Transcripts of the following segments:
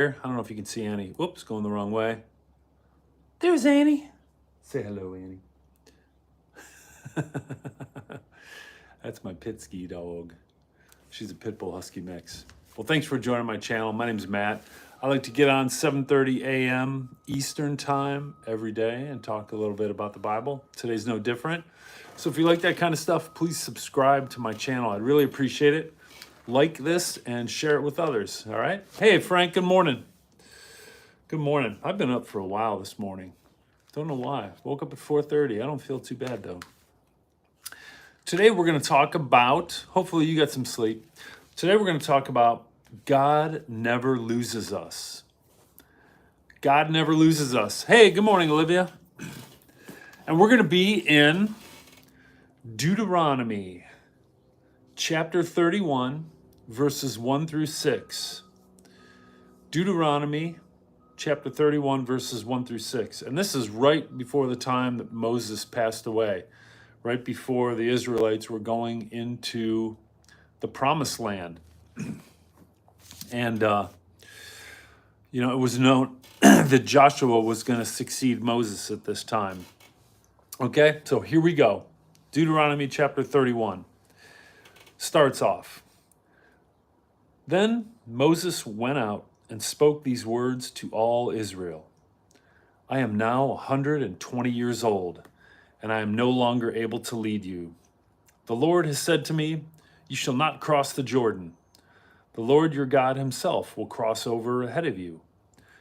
I don't know if you can see Annie. Whoops, going the wrong way. There's Annie. Say hello, Annie. That's my Pitsky dog. She's a pit bull husky mix. Well, thanks for joining my channel. My name's Matt. I like to get on 7:30 a.m. Eastern time every day and talk a little bit about the Bible. Today's no different. So if you like that kind of stuff, please subscribe to my channel. I'd really appreciate it. Like this and share it with others, all right? Hey, Frank, good morning. Good morning. I've been up for a while this morning. Don't know why. Woke up at 4:30. I don't feel too bad, though. Today we're going to talk about, hopefully you got some sleep. Today we're going to talk about God never loses us. God never loses us. Hey, good morning, Olivia. And we're going to be in Deuteronomy chapter 31, verses 1 through 6. Deuteronomy chapter 31, verses 1 through 6. And this is right before the time that Moses passed away, right before the Israelites were going into the promised land. And, it was known that Joshua was going to succeed Moses at this time. Okay, so here we go. Deuteronomy chapter 31 starts off. Then Moses went out and spoke these words to all Israel. I am now 120 years old, and I am no longer able to lead you. The Lord has said to me, you shall not cross the Jordan. The Lord your God himself will cross over ahead of you.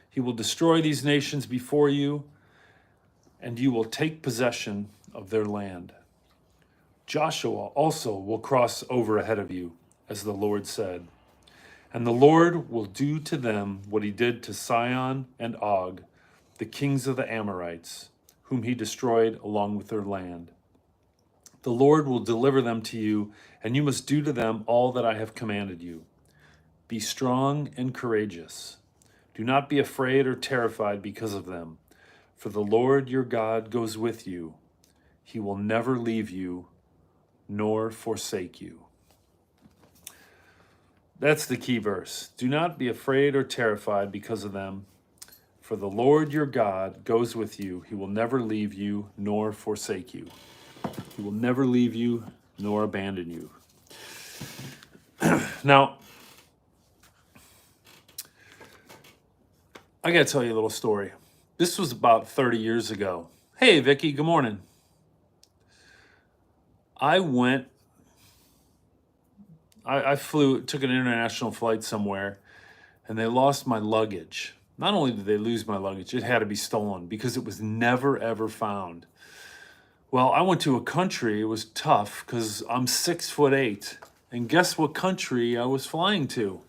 He will destroy these nations before you, and you will take possession of their land. Joshua also will cross over ahead of you, as the Lord said. And the Lord will do to them what he did to Sihon and Og, the kings of the Amorites, whom he destroyed along with their land. The Lord will deliver them to you, and you must do to them all that I have commanded you. Be strong and courageous. Do not be afraid or terrified because of them, for the Lord your God goes with you. He will never leave you nor forsake you. That's the key verse. Do not be afraid or terrified because of them, for the Lord your God goes with you. He will never leave you nor forsake you. He will never leave you nor abandon you. Now, I got to tell you a little story. This was about 30 years ago. Hey, Vicky, good morning. I took an international flight somewhere, and they lost my luggage. Not only did they lose my luggage, it had to be stolen because it was never, ever found. Well, I went to a country, it was tough because I'm 6'8", and guess what country I was flying to?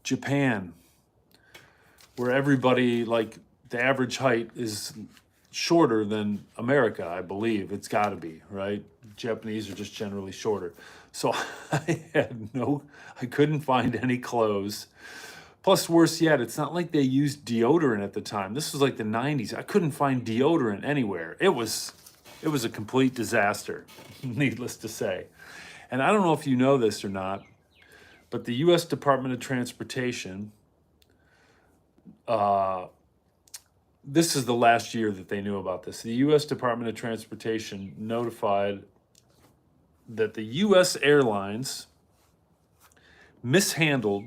Japan, where everybody, like, the average height is shorter than America, I believe. It's got to be, right? Japanese are just generally shorter. So I couldn't find any clothes. Plus, worse yet, it's not like they used deodorant at the time. This was like the 90s. I couldn't find deodorant anywhere. It was a complete disaster, needless to say. And I don't know if you know this or not, but the U.S. Department of Transportation, this is the last year that they knew about this. The U.S. Department of Transportation notified that the U.S. airlines mishandled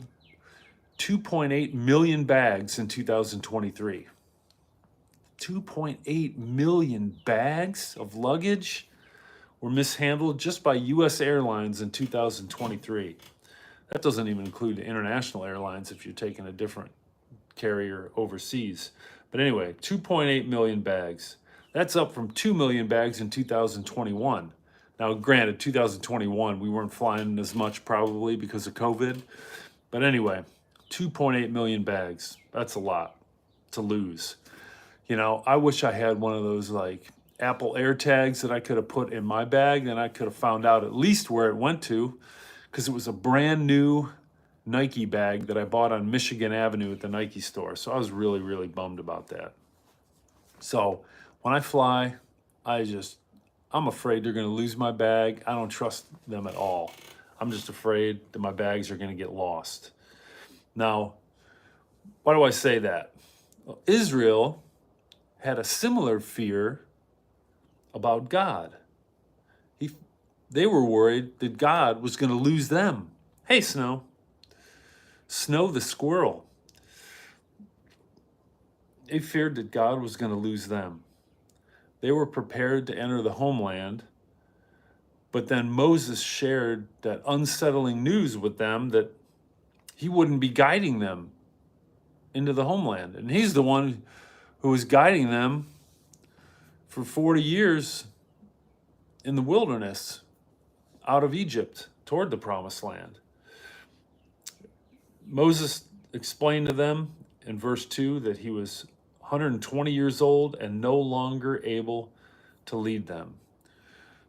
2.8 million bags in 2023. 2.8 million bags of luggage were mishandled just by U.S. airlines in 2023. That doesn't even include international airlines if you're taking a different carrier overseas. But anyway, 2.8 million bags. That's up from 2 million bags in 2021. Now, granted, 2021, we weren't flying as much probably because of COVID. But anyway, 2.8 million bags. That's a lot to lose. I wish I had one of those like Apple AirTags that I could have put in my bag, and I could have found out at least where it went to, because it was a brand new Nike bag that I bought on Michigan Avenue at the Nike store. So I was really, really bummed about that. So when I fly, I'm afraid they're going to lose my bag. I don't trust them at all. I'm just afraid that my bags are going to get lost. Now, Why do I say that? Well, Israel had a similar fear about God. He, they were worried that God was going to lose them. Hey, Snow. Snow the squirrel. They feared that God was going to lose them. They were prepared to enter the homeland, but then Moses shared that unsettling news with them that he wouldn't be guiding them into the homeland. And he's the one who was guiding them for 40 years in the wilderness out of Egypt toward the promised land. Moses explained to them in verse 2 that he was 120 years old and no longer able to lead them.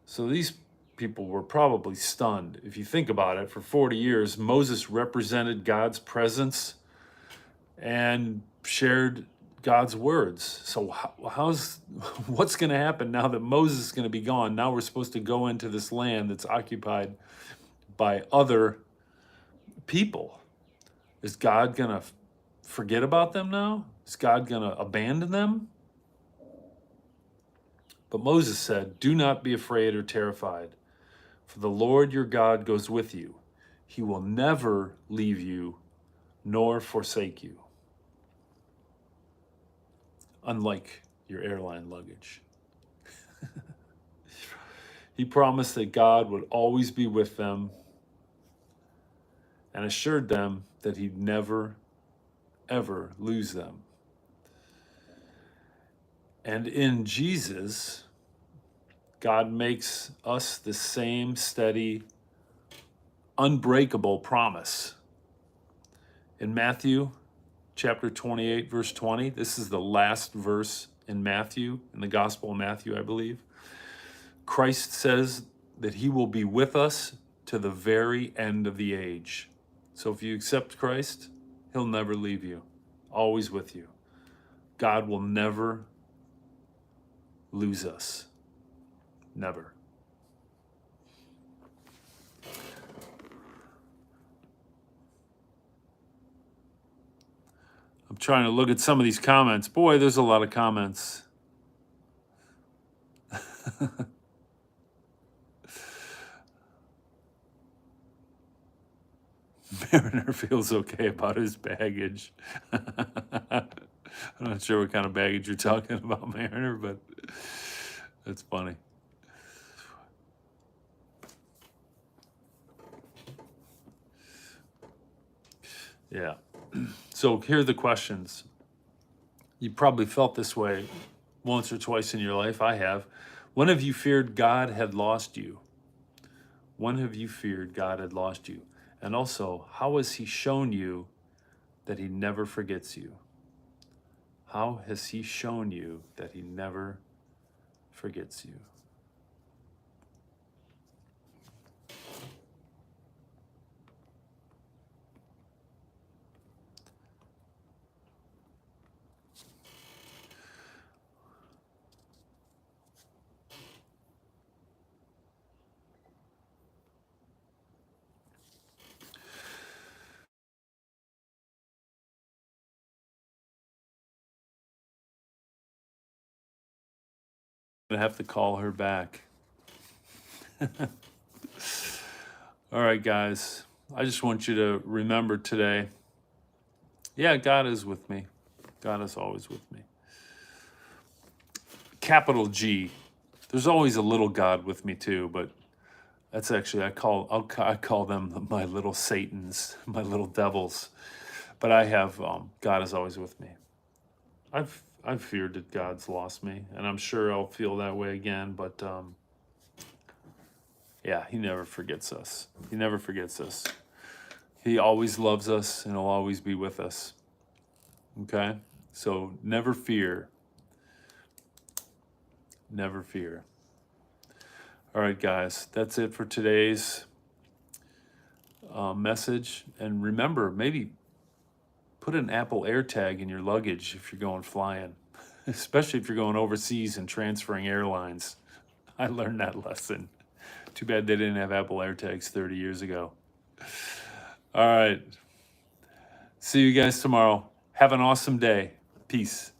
So these people were probably stunned. If you think about it, for 40 years, Moses represented God's presence and shared God's words. So what's going to happen now that Moses is going to be gone? Now we're supposed to go into this land that's occupied by other people. Is God going to forget about them now? Is God going to abandon them? But Moses said, "Do not be afraid or terrified, for the Lord your God goes with you. He will never leave you nor forsake you." Unlike your airline luggage. He promised that God would always be with them and assured them that he'd never, ever lose them. And in Jesus, God makes us the same steady, unbreakable promise. In Matthew chapter 28, verse 20, this is the last verse in Matthew, in the Gospel of Matthew, I believe. Christ says that he will be with us to the very end of the age. So if you accept Christ, he'll never leave you, always with you. God will never lose us. Never. I'm trying to look at some of these comments. Boy, there's a lot of comments. Mariner feels okay about his baggage. I'm not sure what kind of baggage you're talking about, Mariner, but that's funny. Yeah. So here are the questions. You probably felt this way once or twice in your life. I have. When have you feared God had lost you? When have you feared God had lost you? And also, how has he shown you that he never forgets you? How has he shown you that he never forgets you? I'm gonna have to call her back. All right, guys. I just want you to remember today, yeah, God is with me. God is always with me. Capital G. There's always a little God with me too, but that's actually I call them my little Satans, my little devils. But I have God is always with me. I've feared that God's lost me, and I'm sure I'll feel that way again. But yeah, he never forgets us. He never forgets us. He always loves us, and he'll always be with us. Okay, so never fear. Never fear. All right, guys, that's it for today's message. And remember, maybe put an Apple AirTag in your luggage if you're going flying, especially if you're going overseas and transferring airlines. I learned that lesson. Too bad they didn't have Apple AirTags 30 years ago. All right. See you guys tomorrow. Have an awesome day. Peace.